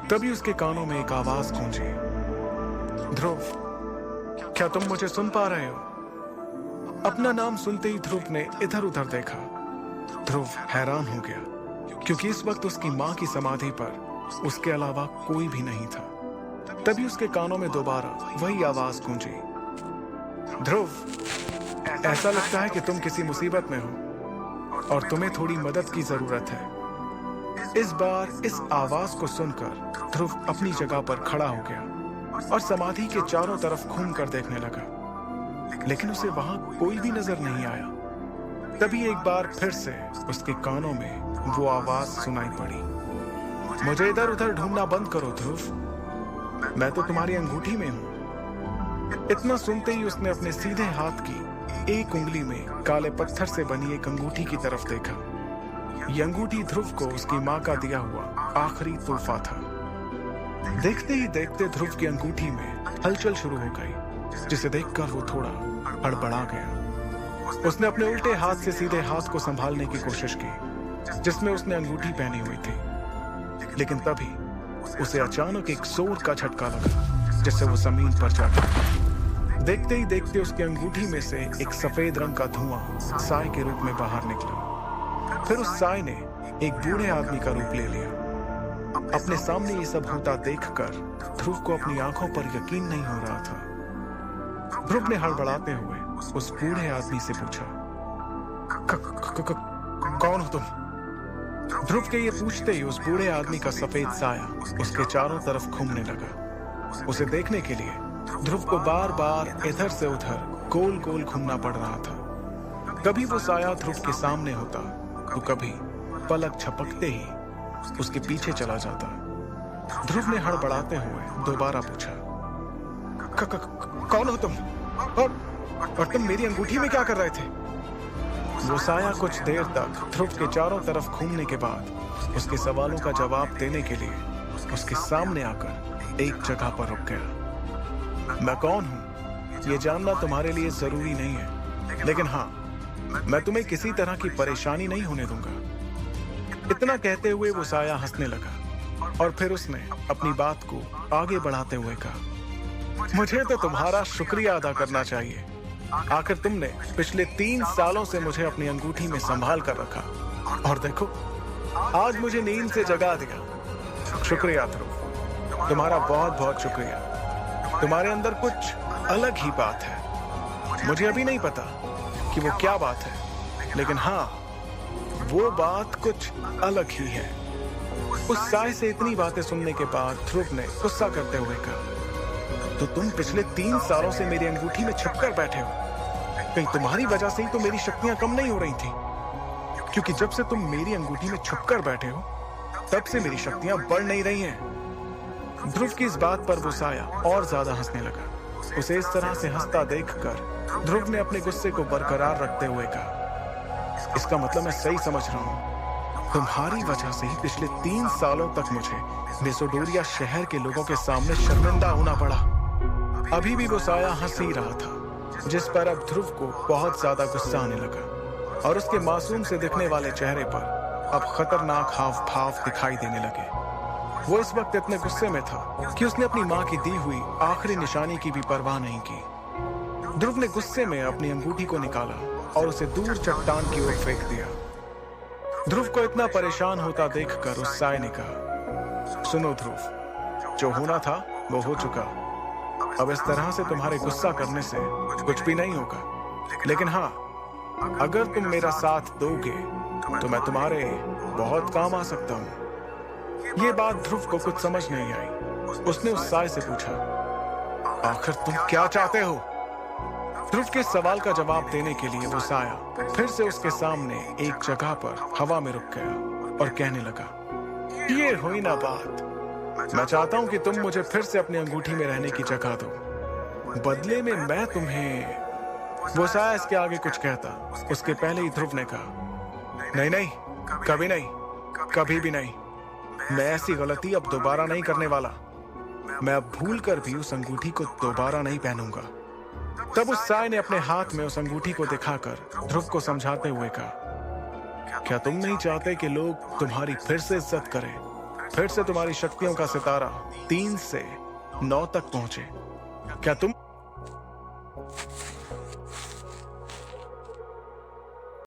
तभी उसके कानों में एक आवाज गूंजी, ध्रुव, क्या तुम मुझे सुन पा रहे हो? अपना नाम सुनते ही ध्रुव ने इधर उधर देखा। ध्रुव हैरान हो गया क्योंकि इस वक्त उसकी मां की समाधि पर उसके अलावा कोई भी नहीं था। तभी उसके कानों में दोबारा वही आवाज गूंजी, ध्रुव, ऐसा लगता है कि तुम किसी मुसीबत में हो और तुम्हें थोड़ी मदद की जरूरत है। इस बार इस आवाज को सुनकर ध्रुव अपनी जगह पर खड़ा हो गया और समाधि के चारों तरफ घूम कर देखने लगा, लेकिन उसे वहां कोई भी नजर नहीं आया। तभी एक बार फिर से उसके कानों में वो आवाज सुनाई पड़ी, मुझे इधर उधर ढूंढना बंद करो ध्रुव, मैं तो तुम्हारी अंगूठी में हूं। इतना सुनते ही उसने अपने सीधे हाथ की एक उंगली में काले पत्थर से बनी एक अंगूठी की तरफ देखा। यह अंगूठी ध्रुव को उसकी मां का दिया हुआ आखिरी तोहफा था। देखते ही देखते ध्रुव की अंगूठी में हलचल शुरू हो गई, जिसे देखकर वो थोड़ा हड़बड़ा गया। उसने अपने उल्टे हाथ से सीधे हाथ को संभालने की कोशिश की जिसमें उसने अंगूठी पहनी हुई थी, लेकिन तभी उसे अचानक एक जोर का झटका लगा जिससे वो जमीन पर जा गिरा। देखते ही देखते उसकी अंगूठी में से एक सफेद रंग का धुआं साय के रूप में बाहर निकला। फिर उस साय ने एक बूढ़े आदमी का रूप ले लिया। अपने सामने ये सब होता देखकर ध्रुव को अपनी आंखों पर यकीन नहीं हो रहा था। ध्रुव ने हड़बड़ाते हुए उस बूढ़े आदमी से पूछा, कौन हो तुम? ध्रुव के ये पूछते ही उस बूढ़े आदमी का सफेद साया उसके चारों तरफ घूमने लगा। उसे देखने के लिए ध्रुव को बार बार इधर से उधर गोल गोल घूमना पड़ रहा था। कभी वो साया ध्रुव के सामने होता तो कभी पलक झपकते ही उसके पीछे चला जाता। ध्रुव ने हड़बड़ाते हुए दोबारा पूछा, कौन हो तुम? और तुम मेरी अंगूठी में क्या कर रहे थे? वो साया कुछ देर तक ध्रुव के चारों तरफ घूमने के बाद उसके सवालों का जवाब देने के लिए उसके सामने आकर एक जगह पर रुक गया। मैं कौन हूं ये जानना तुम्हारे लिए जरूरी नहीं है, लेकिन हाँ, मैं तुम्हें किसी तरह की परेशानी नहीं होने दूंगा। इतना कहते हुए वो साया हंसने लगा और फिर उसने अपनी बात को आगे बढ़ाते हुए कहा, मुझे तो तुम्हारा शुक्रिया अदा करना चाहिए। आखिर तुमने पिछले 3 सालों से मुझे अपनी अंगूठी में संभाल कर रखा और देखो, आज मुझे नींद से जगा दिया। शुक्रिया ध्रुव, तुम्हारा बहुत बहुत शुक्रिया। तुम्हारे अंदर कुछ अलग ही बात है। मुझे अभी नहीं पता कि वो क्या बात है, लेकिन हाँ, वो बात कुछ अलग ही है। उस साय से इतनी बातें सुनने के बाद ध्रुव ने गुस्सा करते हुए कहा, तो तुम पिछले 3 सालों से मेरी अंगूठी में छिपकर बैठे हो। कहीं तुम्हारी वजह से ही तो मेरी शक्तियां कम नहीं हो रही थी, क्योंकि जब से तुम मेरी अंगूठी में छुपकर बैठे हो तब से मेरी शक्तियां बढ़ नहीं रही हैं। ध्रुव की इस बात पर वो साया और ज्यादा हंसने लगा। उसे इस तरह से हंसता देखकर ध्रुव ने अपने गुस्से को बरकरार रखते हुए कहा, इसका मतलब मैं सही समझ रहा हूं, तुम्हारी वजह से ही पिछले 3 सालों तक मुझे मेसोडोरिया शहर के लोगों के सामने शर्मिंदा होना पड़ा। अभी भी वो साया हंस ही रहा था, जिस पर अब ध्रुव को बहुत ज्यादा गुस्सा आने लगा और उसके मासूम से दिखने वाले चेहरे पर अब खतरनाक हाव भाव दिखाई देने लगे। वो इस वक्त इतने गुस्से में था कि उसने अपनी मां की दी हुई आखिरी निशानी की भी परवाह नहीं की। ध्रुव ने गुस्से में अपनी अंगूठी को निकाला और उसे दूर चट्टान की ओर फेंक दिया। ध्रुव को इतना परेशान होता देखकर उस साय ने कहा, सुनो ध्रुव, जो होना था वो हो चुका। अब इस तरह से तुम्हारे गुस्सा करने से कुछ भी नहीं होगा, लेकिन हाँ, अगर तुम मेरा साथ दोगे तो मैं तुम्हारे बहुत काम आ सकता हूं। ये बात ध्रुव को कुछ समझ नहीं आई। उसने उस साय से पूछा, आखिर तुम क्या चाहते हो? ध्रुव के सवाल का जवाब देने के लिए वो साया फिर से उसके सामने एक जगह पर हवा में रुक गया और कहने लगा, ये हुई ना बात। मैं चाहता हूं कि तुम मुझे फिर से अपनी अंगूठी में रहने की जगह दो, बदले में मैं तुम्हें। वो साया इसके आगे कुछ कहता, उसके पहले ही ध्रुव ने कहा, नहीं नहीं, कभी नहीं, कभी भी नहीं। मैं ऐसी गलती अब दोबारा नहीं करने वाला। मैं अब भूल कर भी उस अंगूठी को दोबारा नहीं पहनूंगा। तब उस साय ने अपने हाथ में उस अंगूठी को दिखाकर ध्रुव को समझाते हुए कहा, क्या तुम नहीं चाहते कि लोग तुम्हारी फिर से इज्जत करें फिर से तुम्हारी शक्तियों का सितारा 3 से 9 तक पहुंचे। क्या तुम